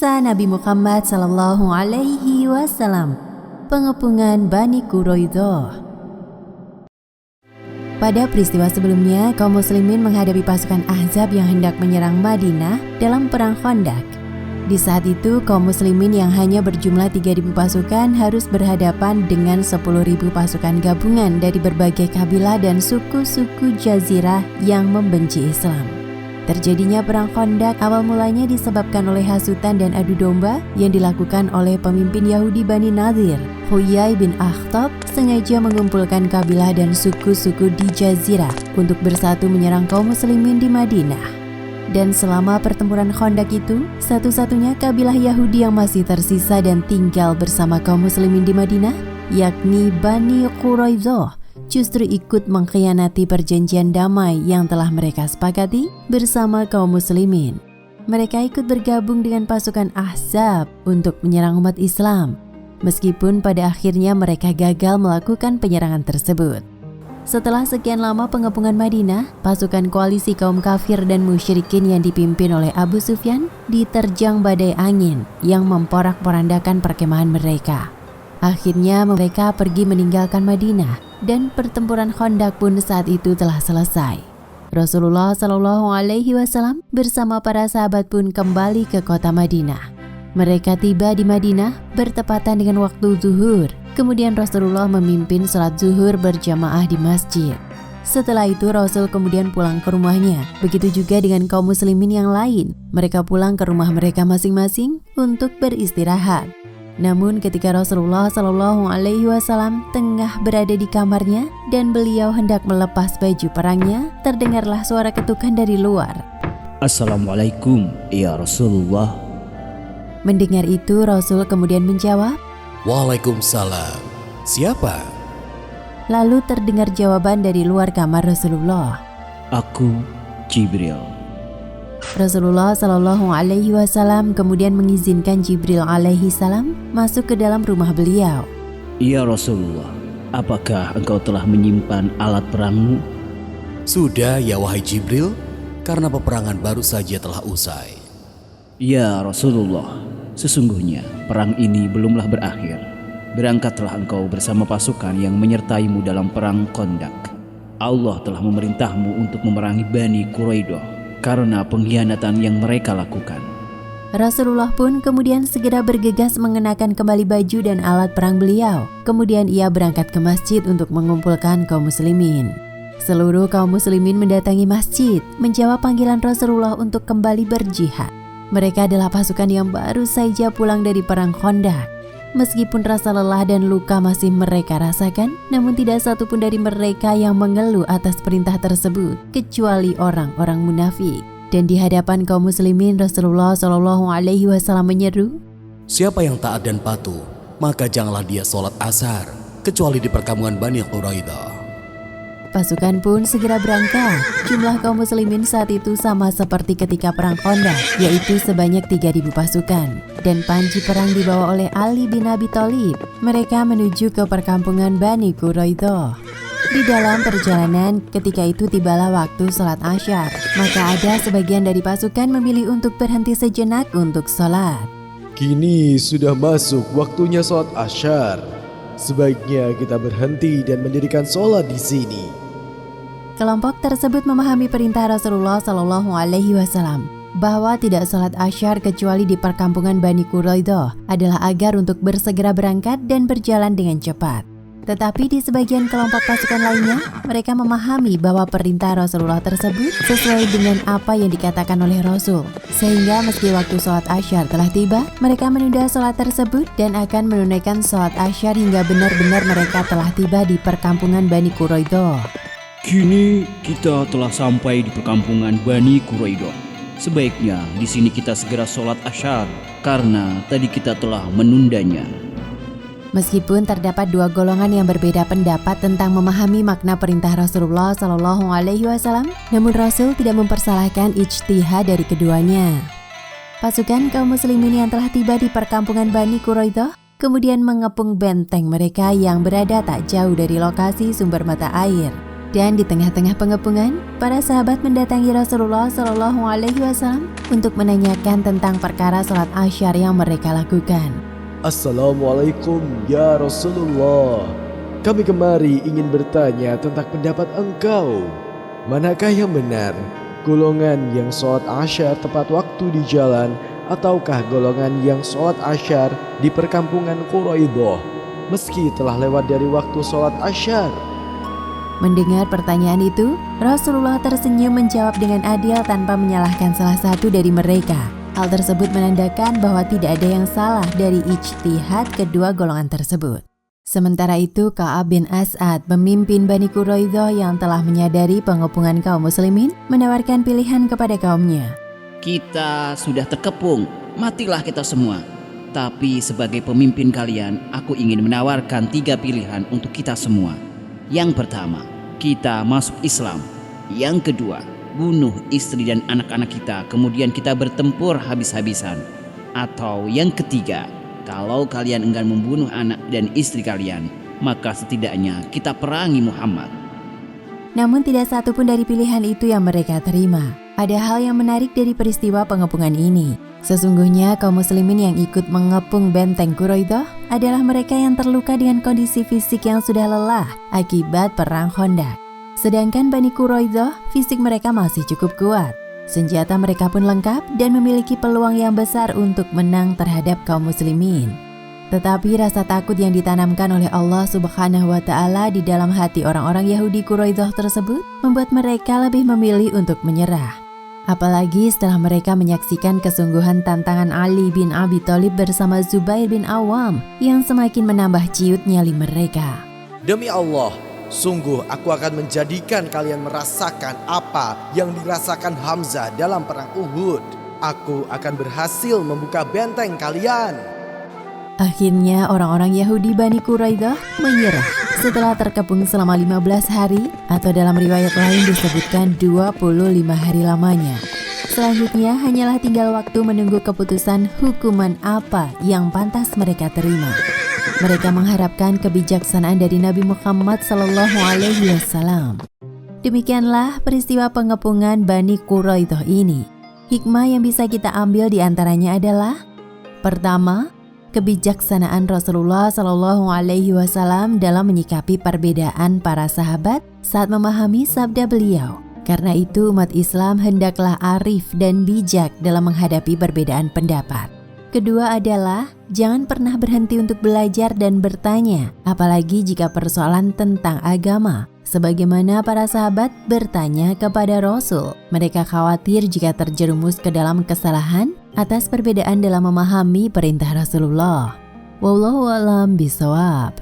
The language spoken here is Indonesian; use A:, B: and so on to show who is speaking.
A: Kisah Nabi Muhammad SAW, pengepungan Bani Quraidah. Pada peristiwa sebelumnya, kaum muslimin menghadapi pasukan Ahzab yang hendak menyerang Madinah dalam perang Khandaq. Di saat itu, kaum muslimin yang hanya berjumlah 3.000 pasukan harus berhadapan dengan 10.000 pasukan gabungan dari berbagai kabilah dan suku-suku jazirah yang membenci Islam. Terjadinya perang Khandaq awal mulanya disebabkan oleh hasutan dan adu domba yang dilakukan oleh pemimpin Yahudi Bani Nadir. Huyai bin Akhtab sengaja mengumpulkan kabilah dan suku-suku di Jazirah untuk bersatu menyerang kaum muslimin di Madinah. Dan selama pertempuran Khandaq itu, satu-satunya kabilah Yahudi yang masih tersisa dan tinggal bersama kaum muslimin di Madinah, yakni Bani Quraidah, justru ikut mengkhianati perjanjian damai yang telah mereka sepakati bersama kaum muslimin. Mereka ikut bergabung dengan pasukan Ahzab untuk menyerang umat Islam, meskipun pada akhirnya mereka gagal melakukan penyerangan tersebut. Setelah sekian lama pengepungan Madinah, pasukan koalisi kaum kafir dan musyrikin yang dipimpin oleh Abu Sufyan diterjang badai angin yang memporak-porandakan perkemahan mereka. Akhirnya mereka pergi meninggalkan Madinah dan pertempuran Khandaq pun saat itu telah selesai. Rasulullah SAW bersama para sahabat pun kembali ke kota Madinah. Mereka tiba di Madinah bertepatan dengan waktu zuhur. Kemudian Rasulullah memimpin sholat zuhur berjamaah di masjid. Setelah itu Rasul kemudian pulang ke rumahnya. Begitu juga dengan kaum muslimin yang lain. Mereka pulang ke rumah mereka masing-masing untuk beristirahat. Namun ketika Rasulullah SAW tengah berada di kamarnya dan beliau hendak melepas baju perangnya, terdengarlah suara ketukan dari luar.
B: Assalamualaikum ya Rasulullah.
A: Mendengar itu Rasul kemudian menjawab,
C: Waalaikumsalam. Siapa?
A: Lalu terdengar jawaban dari luar kamar Rasulullah.
B: Aku Jibril.
A: Rasulullah SAW kemudian mengizinkan Jibril alaihi salam masuk ke dalam rumah beliau.
B: Ya Rasulullah, apakah engkau telah menyimpan alat perangmu?
C: Sudah ya wahai Jibril, karena peperangan baru saja telah usai.
B: Ya Rasulullah, sesungguhnya perang ini belumlah berakhir. Berangkatlah engkau bersama pasukan yang menyertaimu dalam perang Khandaq. Allah telah memerintahmu untuk memerangi Bani Quraidah karena pengkhianatan yang mereka lakukan.
A: Rasulullah pun kemudian segera bergegas mengenakan kembali baju dan alat perang beliau. Kemudian ia berangkat ke masjid untuk mengumpulkan kaum muslimin. Seluruh kaum muslimin mendatangi masjid, menjawab panggilan Rasulullah untuk kembali berjihad. Mereka adalah pasukan yang baru saja pulang dari perang Khandaq. Meskipun rasa lelah dan luka masih mereka rasakan, namun tidak satu pun dari mereka yang mengeluh atas perintah tersebut, kecuali orang-orang munafik. Dan di hadapan kaum muslimin, Rasulullah SAW menyeru,
C: Siapa yang taat dan patuh, maka janganlah dia sholat asar, kecuali di perkampungan Bani Quraidah.
A: Pasukan pun segera berangkat. Jumlah kaum muslimin saat itu sama seperti ketika perang Khandaq, yaitu sebanyak 3.000 pasukan. Dan panji perang dibawa oleh Ali bin Abi Thalib. Mereka menuju ke perkampungan Bani Quraidah. Di dalam perjalanan, ketika itu tibalah waktu sholat Asyar. Maka ada sebagian dari pasukan memilih untuk berhenti sejenak untuk sholat.
D: Kini sudah masuk waktunya sholat Asyar. Sebaiknya kita berhenti dan mendirikan sholat di sini.
A: Kelompok tersebut memahami perintah Rasulullah SAW bahwa tidak sholat Asyar kecuali di perkampungan Bani Quraidah adalah agar untuk bersegera berangkat dan berjalan dengan cepat. Tetapi di sebagian kelompok pasukan lainnya, mereka memahami bahwa perintah Rasulullah tersebut sesuai dengan apa yang dikatakan oleh Rasul. Sehingga meski waktu sholat Asyar telah tiba, mereka menunda sholat tersebut dan akan menunaikan sholat Asyar hingga benar-benar mereka telah tiba di perkampungan Bani Quraidah.
B: Kini kita telah sampai di perkampungan Bani Quraidah. Sebaiknya di sini kita segera sholat Asyar karena tadi kita telah menundanya.
A: Meskipun terdapat dua golongan yang berbeda pendapat tentang memahami makna perintah Rasulullah SAW, namun Rasul tidak mempersalahkan ijtihad dari keduanya. Pasukan kaum muslimin yang telah tiba di perkampungan Bani Quraidah kemudian mengepung benteng mereka yang berada tak jauh dari lokasi sumber mata air. Dan di tengah-tengah pengepungan, para sahabat mendatangi Rasulullah Shallallahu Alaihi Wasallam untuk menanyakan tentang perkara sholat Asyar yang mereka lakukan.
D: Assalamualaikum ya Rasulullah. Kami kemari ingin bertanya tentang pendapat engkau. Manakah yang benar? Golongan yang sholat Asyar tepat waktu di jalan, ataukah golongan yang sholat Asyar di perkampungan Quraidah meski telah lewat dari waktu sholat Asyar?
A: Mendengar pertanyaan itu, Rasulullah tersenyum menjawab dengan adil tanpa menyalahkan salah satu dari mereka. Hal tersebut menandakan bahwa tidak ada yang salah dari ijtihad kedua golongan tersebut. Sementara itu, Ka'ab bin As'ad, pemimpin Bani Quraidah yang telah menyadari pengepungan kaum muslimin, menawarkan pilihan kepada kaumnya.
B: Kita sudah terkepung, matilah kita semua. Tapi sebagai pemimpin kalian, aku ingin menawarkan 3 pilihan untuk kita semua. Yang pertama, kita masuk Islam. Yang kedua, bunuh istri dan anak-anak kita, kemudian kita bertempur habis-habisan. Atau yang ketiga, kalau kalian enggan membunuh anak dan istri kalian, maka setidaknya kita perangi Muhammad.
A: Namun tidak satu pun dari pilihan itu yang mereka terima. Ada hal yang menarik dari peristiwa pengepungan ini. Sesungguhnya kaum muslimin yang ikut mengepung benteng Quraidah adalah mereka yang terluka dengan kondisi fisik yang sudah lelah akibat perang Khandaq. Sedangkan Bani Quraidah, fisik mereka masih cukup kuat. Senjata mereka pun lengkap dan memiliki peluang yang besar untuk menang terhadap kaum muslimin. Tetapi rasa takut yang ditanamkan oleh Allah Subhanahu wa Ta'ala di dalam hati orang-orang Yahudi Quraidah tersebut membuat mereka lebih memilih untuk menyerah. Apalagi setelah mereka menyaksikan kesungguhan tantangan Ali bin Abi Thalib bersama Zubair bin Awam yang semakin menambah ciut nyali mereka.
D: Demi Allah, sungguh aku akan menjadikan kalian merasakan apa yang dirasakan Hamzah dalam perang Uhud. Aku akan berhasil membuka benteng kalian.
A: Akhirnya orang-orang Yahudi Bani Quraidah menyerah setelah terkepung selama 15 hari atau dalam riwayat lain disebutkan 25 hari lamanya. Selanjutnya hanyalah tinggal waktu menunggu keputusan hukuman apa yang pantas mereka terima. Mereka mengharapkan kebijaksanaan dari Nabi Muhammad SAW. Demikianlah peristiwa pengepungan Bani Quraidah ini. Hikmah yang bisa kita ambil diantaranya adalah: pertama, kebijaksanaan Rasulullah SAW dalam menyikapi perbedaan para sahabat saat memahami sabda beliau. Karena itu umat Islam hendaklah arif dan bijak dalam menghadapi perbedaan pendapat. Kedua adalah jangan pernah berhenti untuk belajar dan bertanya, apalagi jika persoalan tentang agama. Sebagaimana para sahabat bertanya kepada Rasul, mereka khawatir jika terjerumus ke dalam kesalahan atas perbedaan dalam memahami perintah Rasulullah. Wallahu a'lam bishawab.